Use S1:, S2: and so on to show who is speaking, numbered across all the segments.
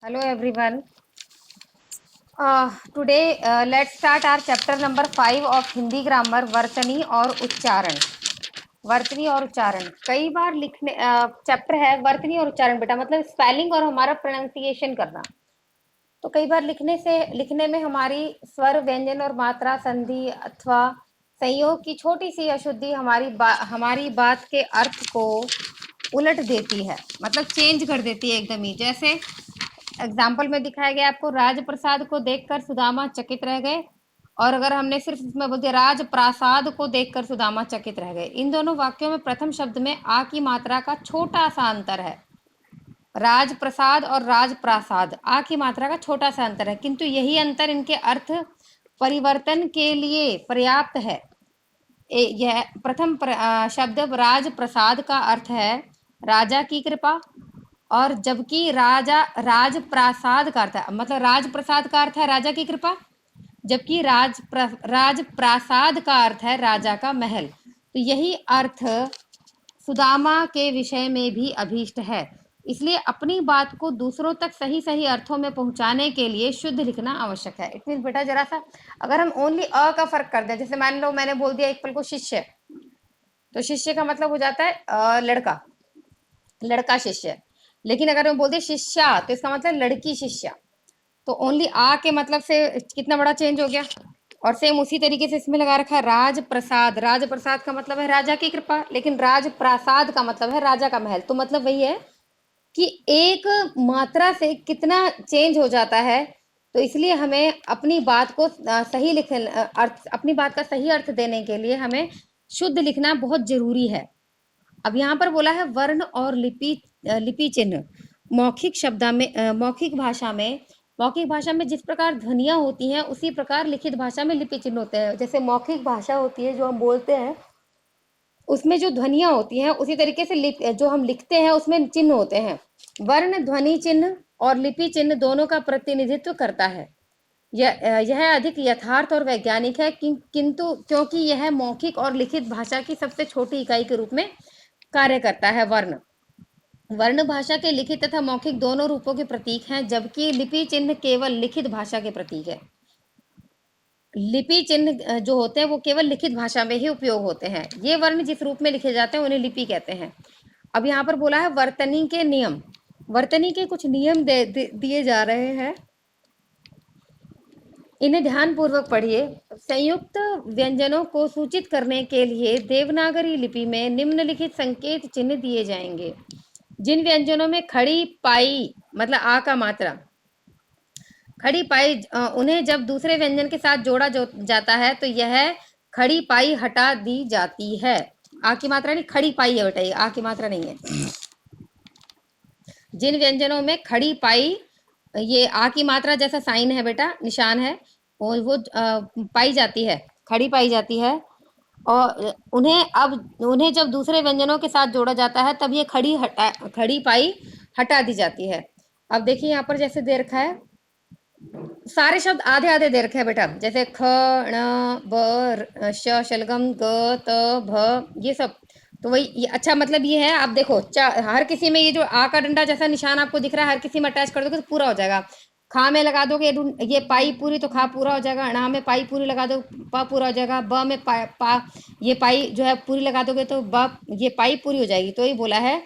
S1: Hello everyone. Today let's start our chapter number 5 of Hindi grammar वर्तनी और उच्चारण। वर्तनी और उच्चारण कई बार लिखने चैप्टर है वर्तनी और उच्चारण बेटा, मतलब स्पेलिंग और हमारा प्रोनाउंसिएशन करना। तो कई बार लिखने में हमारी स्वर, व्यंजन और मात्रा, संधि अथवा संयोग की छोटी सी अशुद्धि हमारी बात के अर्थ को उलट देती है, मतलब चेंज कर देती है एकदम ही। जैसे एग्जाम्पल में दिखाया गया आपको, राजप्रसाद को देखकर सुदामा चकित रह गए, और अगर हमने सिर्फ इसमें बोल दिया राजप्रासाद को देखकर सुदामा चकित रह गए। इन दोनों वाक्यों में प्रथम शब्द में आ की मात्रा का छोटा सा अंतर है। राजप्रसाद और राजप्रासाद, आ की मात्रा का छोटा सा अंतर है, किंतु यही अंतर इनके अर्थ परिवर्तन के लिए पर्याप्त है। यह प्रथम शब्द राजप्रसाद का अर्थ है राजा की कृपा, और जबकि राजप्रासाद का अर्थ है, मतलब राजप्रसाद का अर्थ है राजा की कृपा, जबकि राजप्रासाद का अर्थ है राजा का महल। तो यही अर्थ सुदामा के विषय में भी अभीष्ट है। इसलिए अपनी बात को दूसरों तक सही सही अर्थों में पहुंचाने के लिए शुद्ध लिखना आवश्यक है। इट मीन बेटा, जरा सा अगर हम ओनली अ का फर्क कर दें, जैसे मान लो मैंने बोल दिया एक पल को शिष्य, तो शिष्य का मतलब हो जाता है लड़का, लड़का शिष्य। लेकिन अगर मैं बोल दिया शिष्या, तो इसका मतलब लड़की शिष्या। तो ओनली आ के मतलब से कितना बड़ा चेंज हो गया। और सेम उसी तरीके से इसमें लगा रखा है राजप्रसाद। राजप्रसाद का मतलब है राजा की कृपा, लेकिन राजप्रासाद का मतलब है राजा का महल। तो मतलब वही है कि एक मात्रा से कितना चेंज हो जाता है। तो इसलिए हमें अपनी बात को सही अर्थ, अपनी बात का सही अर्थ देने के लिए हमें शुद्ध लिखना बहुत जरूरी है। अब यहाँ पर बोला है वर्ण और लिपि चिन्ह। मौखिक भाषा में जिस प्रकार ध्वनियां होती हैं, उसी प्रकार लिखित भाषा में लिपि चिन्ह होते हैं। जैसे मौखिक भाषा होती है जो हम बोलते हैं, उसमें जो ध्वनियां होती हैं, उसी तरीके से जो हम लिखते हैं उसमें चिन्ह होते हैं। वर्ण ध्वनि चिन्ह और लिपि चिन्ह दोनों का प्रतिनिधित्व करता है। यह अधिक यथार्थ और वैज्ञानिक है, किंतु क्योंकि यह मौखिक और लिखित भाषा की सबसे छोटी इकाई के रूप में कार्य करता है। वर्ण भाषा के लिखित तथा मौखिक दोनों रूपों के प्रतीक हैं, जबकि लिपि चिन्ह केवल लिखित भाषा के प्रतीक है। लिपि चिन्ह जो होते हैं वो केवल लिखित भाषा में ही उपयोग होते हैं। ये वर्ण जिस रूप में लिखे जाते हैं उन्हें लिपि कहते हैं। अब यहाँ पर बोला है वर्तनी के नियम। वर्तनी के कुछ नियम दिए जा रहे हैं, इन्हें ध्यान पूर्वक पढ़िए। संयुक्त व्यंजनों को सूचित करने के लिए देवनागरी लिपि में निम्नलिखित संकेत चिन्ह दिए जाएंगे। जिन व्यंजनों में खड़ी पाई, मतलब आ का मात्रा खड़ी पाई, उन्हें जब दूसरे व्यंजन के साथ जोड़ा जाता है तो यह खड़ी पाई हटा दी जाती है। आ की मात्रा नहीं, खड़ी पाई है बेटा, ये आ की मात्रा नहीं है। जिन व्यंजनों में खड़ी पाई, ये आ की मात्रा जैसा साइन है बेटा, निशान है, वो पाई जाती है, खड़ी पाई जाती है, और उन्हें जब दूसरे व्यंजनों के साथ जोड़ा जाता है तब ये खड़ी पाई हटा दी जाती है। अब देखिए यहाँ पर जैसे दे रखा है, सारे शब्द आधे आधे दे रखे हैं बेटा, जैसे ख, ण, ब, श, शलगम, ग, त, भ, ये सब। तो वही अच्छा, मतलब ये है, आप देखो हर किसी में ये जो आ का डंडा जैसा निशान आपको दिख रहा है, हर किसी में अटैच कर दोगे तो पूरा हो जाएगा। खा में लगा दोगे ये पाई पूरी, तो खा पूरा हो जाएगा। णा में पाई पूरी लगा दो, प पूरा हो जाएगा। ब में ये पाई जो है पूरी लगा दोगे तो ब, ये पाई पूरी हो जाएगी। तो ये बोला है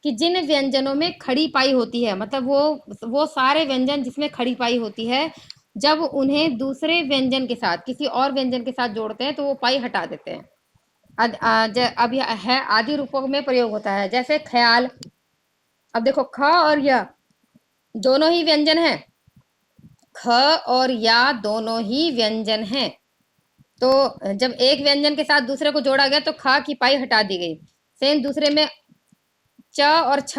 S1: कि जिन व्यंजनों में खड़ी पाई होती है, मतलब वो सारे व्यंजन जिसमें खड़ी पाई होती है, जब उन्हें दूसरे व्यंजन के साथ, किसी और व्यंजन के साथ जोड़ते हैं तो वो पाई हटा देते हैं। अब यह है आदि रूपों में प्रयोग होता है, जैसे ख्याल। अब देखो ख और य दोनों ही व्यंजन हैं, ख और या दोनों ही व्यंजन हैं। तो जब एक व्यंजन के साथ दूसरे को जोड़ा गया तो ख की पाई हटा दी गई। सेम दूसरे में च और छ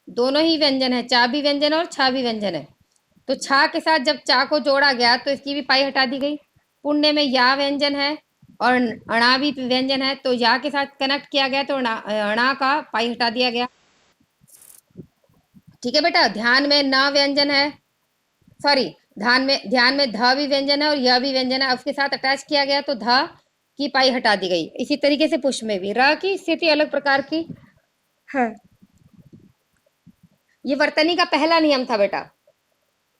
S1: दोनों ही व्यंजन है, चा भी व्यंजन है और छा भी व्यंजन है। तो छा के साथ जब चा को जोड़ा गया तो इसकी भी पाई हटा दी गई। पुण्य में या व्यंजन है और अणा भी व्यंजन है, तो या के साथ कनेक्ट किया गया तो अणा का पाई हटा दिया गया। ठीक है बेटा। ध्यान में न व्यंजन है, सॉरी, ध्यान में ध भी व्यंजन है और यह भी व्यंजन है, उसके साथ अटैच किया गया तो ध की पाई हटा दी गई। इसी तरीके से पुष्प में भी र की स्थिति अलग प्रकार की है। ये वर्तनी का पहला नियम था बेटा।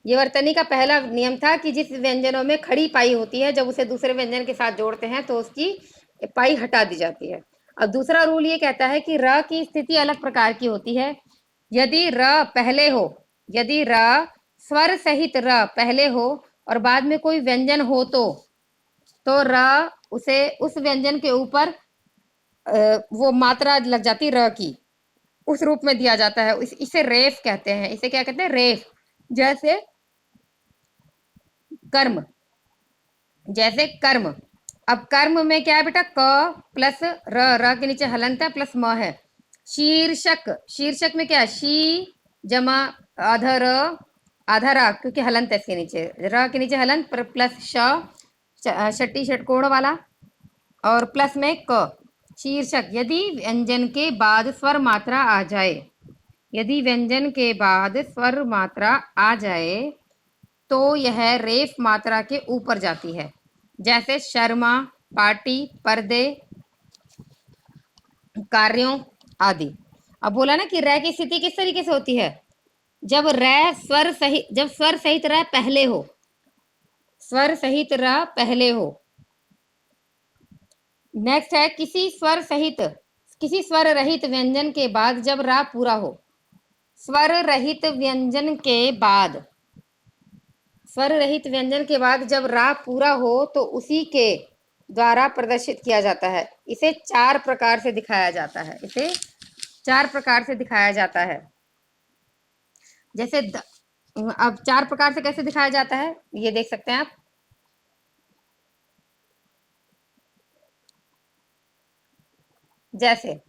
S1: ये वर्तनी का पहला नियम था कि जिस व्यंजनों में खड़ी पाई होती है, जब उसे दूसरे व्यंजन के साथ जोड़ते हैं तो उसकी पाई हटा दी जाती है। अब दूसरा रूल ये कहता है कि र की स्थिति अलग प्रकार की होती है। यदि र पहले हो, यदि र स्वर सहित र पहले हो और बाद में कोई व्यंजन हो तो र उसे उस व्यंजन के ऊपर वो मात्रा लग जाती र की, उस रूप में दिया जाता है। इसे रेफ कहते हैं। इसे क्या कहते हैं? रेफ। जैसे कर्म, जैसे कर्म। अब कर्म में क्या है बेटा? क प्लस र के नीचे हलंत है प्लस म है। शीर्षक, शीर्षक में क्या है? शी जमा आधा र आधा रा, क्योंकि हलंत है इसके नीचे, र के नीचे हलंत प्लस षट्टी षटकोण वाला और प्लस में क। शीर्षक, यदि व्यंजन के बाद स्वर मात्रा आ जाए, यदि व्यंजन के बाद स्वर मात्रा आ जाए तो यह रेफ मात्रा के ऊपर जाती है। जैसे शर्मा, पार्टी, पर्दे, कार्यों आदि। अब बोला ना कि रै की स्थिति किस तरीके से होती है? जब रै स्वर सहित, जब स्वर सहित रै पहले हो, स्वर सहित रै पहले हो। नेक्स्ट है किसी स्वर सहित, किसी स्वर रहित व्यंजन के बाद जब रा पूरा हो। स्वर रहित व्यंजन के बाद, स्वर रहित व्यंजन के बाद जब रा पूरा हो तो उसी के द्वारा प्रदर्शित किया जाता है। इसे चार प्रकार से दिखाया जाता है। इसे चार प्रकार से दिखाया जाता है। जैसे अब चार प्रकार से कैसे दिखाया जाता है ये देख सकते हैं आप। जैसे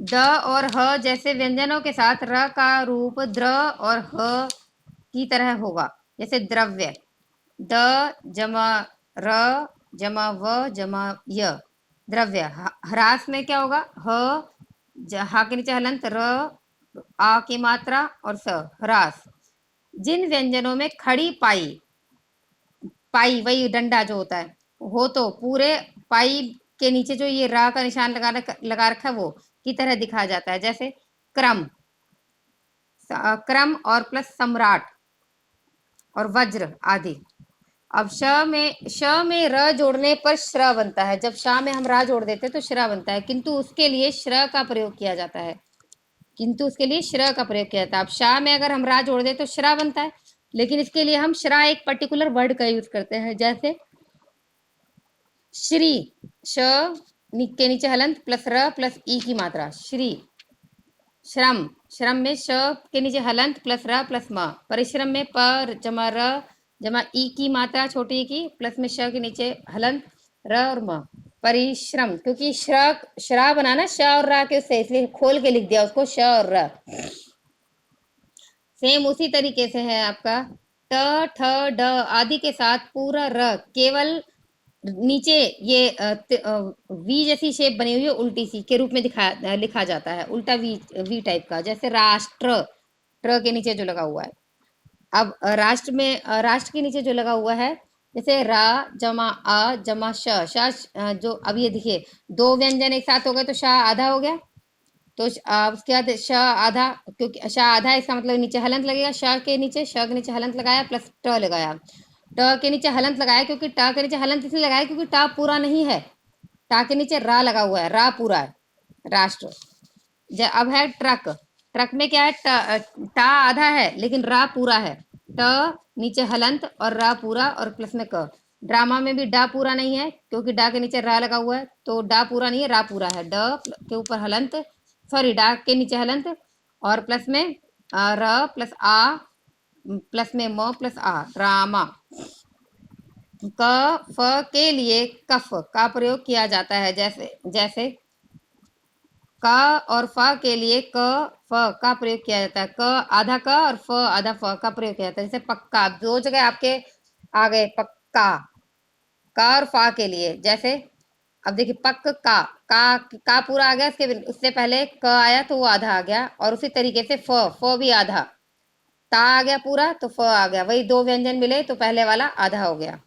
S1: द और ह जैसे व्यंजनों के साथ र का रूप द्र और ह की तरह होगा। जैसे द्रव्य, द जमा र जमा व जमा य, द्रव्य। ह्रास में क्या होगा? हा के नीचे हलंत, र आ की मात्रा और स, ह्रास। जिन व्यंजनों में खड़ी पाई, पाई वही डंडा जो होता है, हो तो पूरे पाई के नीचे जो ये रा का निशान लगा रखा है वो की तरह दिखाया जाता है। जैसे क्रम, क्रम और प्लस सम्राट और वज्र आदि। अब श में र जोड़ने पर श्र बनता है। जब श में हम रा जोड़ देते हैं तो श्र बनता है, किंतु उसके लिए श्र का प्रयोग किया जाता है। किंतु उसके लिए श्र का प्रयोग किया जाता है। अब शाह में अगर हम रा जोड़ दे तो श्रा बनता है, लेकिन इसके लिए हम श्रा एक पर्टिकुलर वर्ड का यूज करते हैं। जैसे श्री, श के नीचे हलंत प्लस र प्लस ई की मात्रा, श्री। श्रम, श्रम में श के नीचे हलंत प्लस र प्लस म। परिश्रम में प जमा र जमा ई की मात्रा छोटी ई की प्लस में श के नीचे हलंत र और म। परिश्रम, क्योंकि श्रा बनाना श और रा के उससे, इसलिए खोल के लिख दिया उसको श और र। सेम उसी तरीके से है आपका ट ठ ड आदि के साथ पूरा र, केवल नीचे ये वी जैसी शेप बनी हुई है उल्टी सी के रूप में लिखा जाता है, उल्टा वी टाइप का। जैसे राष्ट्र, ट्र के नीचे जो लगा हुआ है। अब राष्ट्र में राष्ट्र के नीचे जो लगा हुआ है, जैसे रा जमा आ जमा श, जो अब ये देखिए दो व्यंजन एक साथ हो गए तो शाह आधा हो गया। तो उसके बाद श आधा, क्योंकि श आधा है इसका मतलब नीचे हलंत लगेगा। श के नीचे हलंत लगाया प्लस ट लगाया। ट के नीचे हलंत लगाया, क्योंकि ट के नीचे हलंत इसलिए लगाया क्योंकि ट पूरा नहीं है। टा के नीचे रा लगा हुआ है, रा पूरा है, राष्ट्र। अब है ट्रक। ट्रक में क्या है? टा आधा है लेकिन रा पूरा है। ट नीचे हलंत और रा पूरा और प्लस में क। ड्रामा में भी डा पूरा नहीं है क्योंकि डा के नीचे रा लगा हुआ है, तो डा पूरा नहीं है, रा पूरा है। ड के ऊपर हलंत, सॉरी डा के नीचे हलंत और प्लस में र प्लस आ प्लस में म प्लस आ, ड्रामा। क फ के लिए कफ का प्रयोग किया जाता है। जैसे क और फ के लिए क फ का प्रयोग किया जाता है। क आधा क और फ आधा फ का प्रयोग किया जाता है। जैसे पक्का, दो जगह आपके आ गए पक्का। क और फा के लिए जैसे अब देखिए पक का पूरा आ गया, उससे पहले क आया तो वो आधा आ गया, और उसी तरीके से फ भी आधा। ता आ गया पूरा तो फ आ गया, वही दो व्यंजन मिले तो पहले वाला आधा हो गया।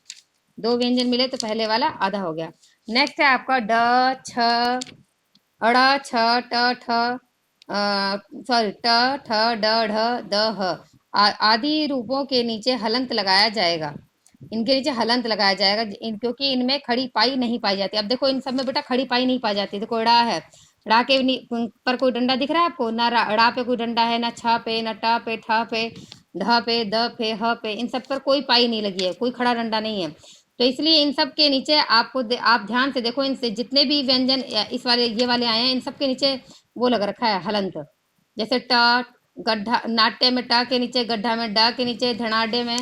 S1: दो व्यंजन मिले तो पहले वाला आधा हो गया। नेक्स्ट है आपका ड छ अड़ छ ट ठ, सॉरी ट ठ ड ढ द ह। आदि रूपों के नीचे हलंत लगाया जाएगा। इनके नीचे हलंत लगाया जाएगा क्योंकि इनमें खड़ी पाई नहीं पाई जाती। अब देखो इन सब में बेटा खड़ी पाई नहीं पाई जाती। देखो ड़ा है, ड़ा के पर कोई डंडा दिख रहा है आपको? ना ड़ा पे कोई डंडा है, ना छ पे, ना ट पे, ठ पे, ढ पे, द पे, ह पे, इन सब पर कोई पाई नहीं लगी है, कोई खड़ा डंडा नहीं है। तो इसलिए इन सब के नीचे आपको आप ध्यान से देखो, इनसे जितने भी व्यंजन इस वाले ये वाले आए हैं, इन सब के नीचे वो लग रखा है हलंत। जैसे ट, गड्ढा, नाट्य में ट के नीचे, गड्ढा में ड के नीचे, धनाढ़ में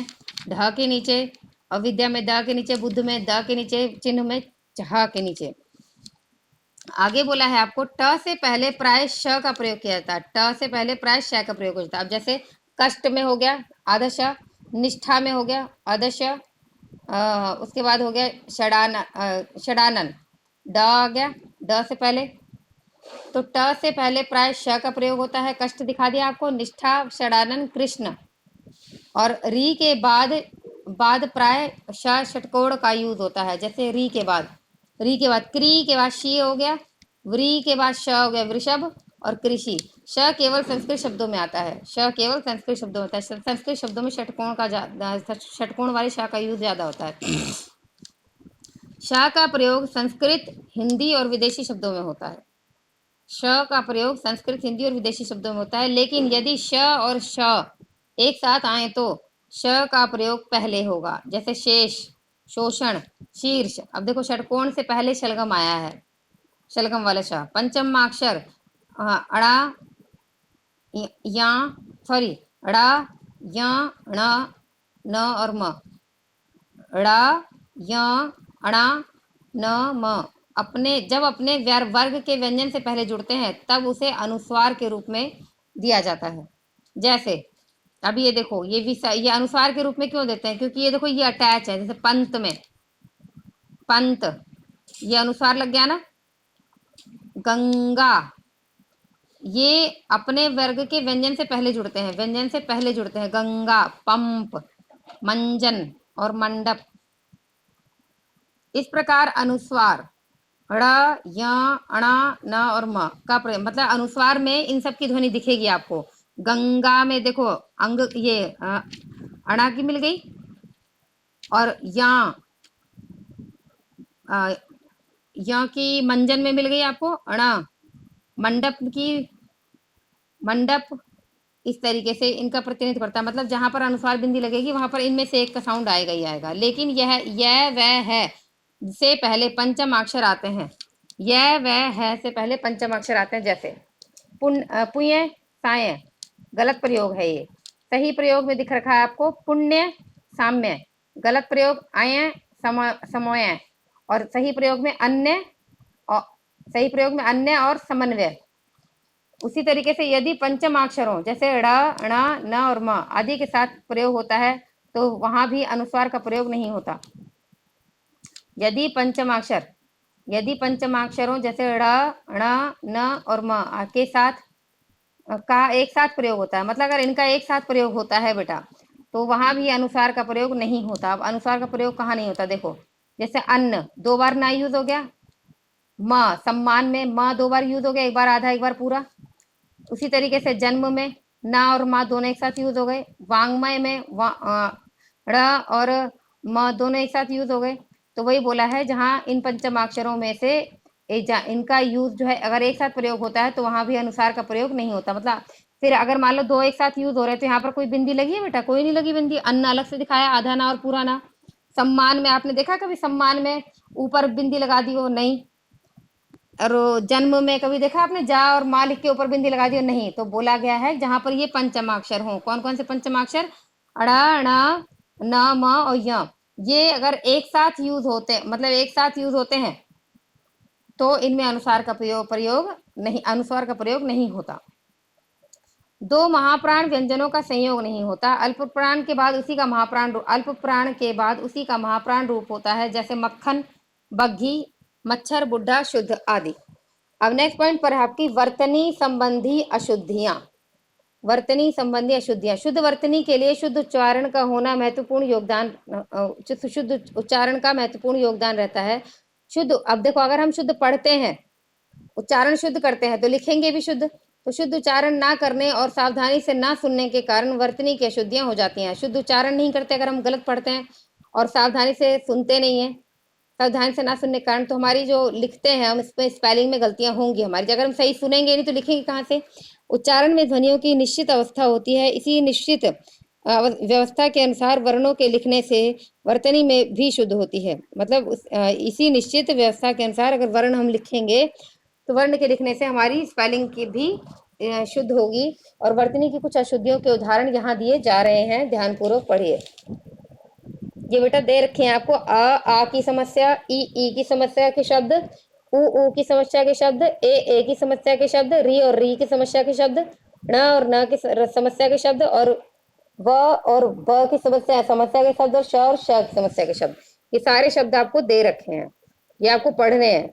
S1: ढ के नीचे, अविद्या में द के नीचे, बुद्ध में द के नीचे, चिन्ह में च के नीचे। आगे बोला है आपको ट से पहले प्राय श का प्रयोग किया जाता है। ट से पहले प्राय श का प्रयोग होता है। अब जैसे कष्ट में हो गया आधा श, निष्ठा में हो गया आधा श, उसके बाद हो गया षडानन, ड आ गया ड से पहले। तो ट से पहले प्राय श का प्रयोग होता है। कष्ट दिखा दिया आपको, निष्ठा, षडानन, कृष्ण। और री के बाद प्राय श षटकोण का यूज होता है। जैसे री के बाद क्री के बाद शी हो गया, व्री के बाद श हो गया वृषभ और कृषि। श केवल संस्कृत शब्दों में आता है। श केवल संस्कृत शब्दों में आता है। संस्कृत शब्दों में षटकोण वाले श का यूज ज्यादा होता है। श का प्रयोग संस्कृत, हिंदी और विदेशी शब्दों में होता है। श का प्रयोग संस्कृत, हिंदी और विदेशी शब्दों में होता है। लेकिन यदि श और श एक साथ आए तो श का प्रयोग पहले होगा। जैसे शेष, शोषण, शीर्ष। अब देखो षटकोण से पहले शलगम आया है, शलगम वाला श। पंचमाक्षर अड़ा या सॉरी अड़ा या ण न और म, अड़ा या अणा न म जब अपने वर्ग के व्यंजन से पहले जुड़ते हैं तब उसे अनुस्वार के रूप में दिया जाता है। जैसे अब ये देखो ये अनुस्वार के रूप में क्यों देते हैं? क्योंकि ये देखो ये अटैच है। जैसे पंत में पंत, ये अनुस्वार लग गया ना। गंगा, ये अपने वर्ग के व्यंजन से पहले जुड़ते हैं, गंगा, पंप, मंजन और मंडप। इस प्रकार अनुस्वार ड़, य, अणा, न और म का प्रयोग, मतलब अनुस्वार में इन सब की ध्वनि दिखेगी आपको। गंगा में देखो अंग ये अणा की मिल गई, और या की मंजन में मिल गई आपको अणा। मंडप इस तरीके से इनका प्रतिनिधित्व करता है। मतलब जहां पर अनुस्वार बिंदी लगेगी वहां पर इनमें से एक का साउंड आएगा ही आएगा। लेकिन यह वह है से पहले पंचम अक्षर आते हैं। यह वह है से पहले पंचम अक्षर आते हैं। जैसे पुण्य, साय, गलत प्रयोग है ये। सही प्रयोग में दिख रखा है आपको पुण्य, साम्य। गलत प्रयोग आय, समोय। और सही प्रयोग में अन्य और समन्वय। उसी तरीके से यदि पंचम अक्षरों जैसे ड़, ण, न और म आदि के साथ प्रयोग होता है तो वहां भी अनुस्वार का प्रयोग नहीं होता। यदि पंचमाक्षरों जैसे ड़, ण, न और म के साथ का एक साथ प्रयोग होता है, मतलब अगर इनका एक साथ प्रयोग होता है बेटा तो वहां भी अनुस्वार का प्रयोग नहीं होता। अब अनुस्वार का प्रयोग कहाँ नहीं होता? देखो जैसे अन्न 2 बार ना यूज हो गया, म सम्मान में म 2 बार यूज हो गया, एक बार आधा एक बार पूरा। उसी तरीके से जन्म में ना और मा दोनों एक साथ यूज हो गए। वांग्मय में ड़ और म दोनों एक साथ यूज हो गए। तो वही बोला है जहां इन पंचमाक्षरों में से इनका यूज जो है अगर एक साथ प्रयोग होता है तो वहां भी अनुसार का प्रयोग नहीं होता। मतलब फिर अगर मान लो 2 एक साथ यूज हो रहे हैं तो यहाँ पर कोई बिंदी लगी है बेटा? कोई नहीं लगी बिंदी। अन्न अलग से दिखाया, आधा ना और पूरा ना। सम्मान में आपने देखा कभी सम्मान में ऊपर बिंदी लगा दी हो? नहीं। और जन्म में कभी देखा आपने जा और माँ लिख के ऊपर बिंदी लगा दी हो? नहीं। तो बोला गया है जहां पर ये पंचमाक्षर हो। कौन कौन से पंचमाक्षर? अड़ा, ण, न, म और य। ये अगर एक साथ यूज होते हैं तो इनमें अनुस्वार का प्रयोग नहीं होता। 2 महाप्राण व्यंजनों का संयोग नहीं होता। अल्प प्राण के बाद उसी का महाप्राण रूप होता है। जैसे मक्खन, बग्घी, मच्छर, बुड्ढा, शुद्ध आदि। अब नेक्स्ट पॉइंट पर है आपकी वर्तनी संबंधी अशुद्धियां। शुद्ध वर्तनी के लिए शुद्ध उच्चारण का महत्वपूर्ण योगदान रहता है। अब देखो अगर हम शुद्ध पढ़ते हैं, उच्चारण शुद्ध करते हैं तो लिखेंगे भी शुद्ध। तो शुद्ध उच्चारण ना करने और सावधानी से ना सुनने के कारण वर्तनी की अशुद्धियां हो जाती हैं। शुद्ध उच्चारण नहीं करते अगर हम गलत पढ़ते हैं और सावधानी से सुनते नहीं है, सावधानी से ना सुनने के कारण तो हमारी जो लिखते हैं हम इसमें स्पेलिंग में गलतियां होंगी हमारी। अगर हम सही सुनेंगे नहीं तो लिखेंगे कहाँ से। उच्चारण में ध्वनियों की निश्चित अवस्था होती है। इसी निश्चित व्यवस्था के अनुसार वर्णों के लिखने से वर्तनी में भी शुद्ध होती है। मतलब इसी निश्चित व्यवस्था के अनुसार अगर वर्ण हम लिखेंगे तो वर्ण के लिखने से हमारी स्पेलिंग की भी शुद्ध होगी। और वर्तनी की कुछ अशुद्धियों के उदाहरण यहाँ दिए जा रहे हैं, ध्यानपूर्वक पढ़िए। ये बेटा दे रखे हैं आपको आ की समस्या, ई की समस्या के शब्द, ऊ की समस्या के शब्द, ए की समस्या के शब्द, री और री की समस्या के शब्द, ण और न की समस्या के शब्द, और व और ब की समस्या के शब्द, और श की समस्या के शब्द। ये सारे शब्द आपको दे रखे हैं, ये आपको पढ़ने हैं।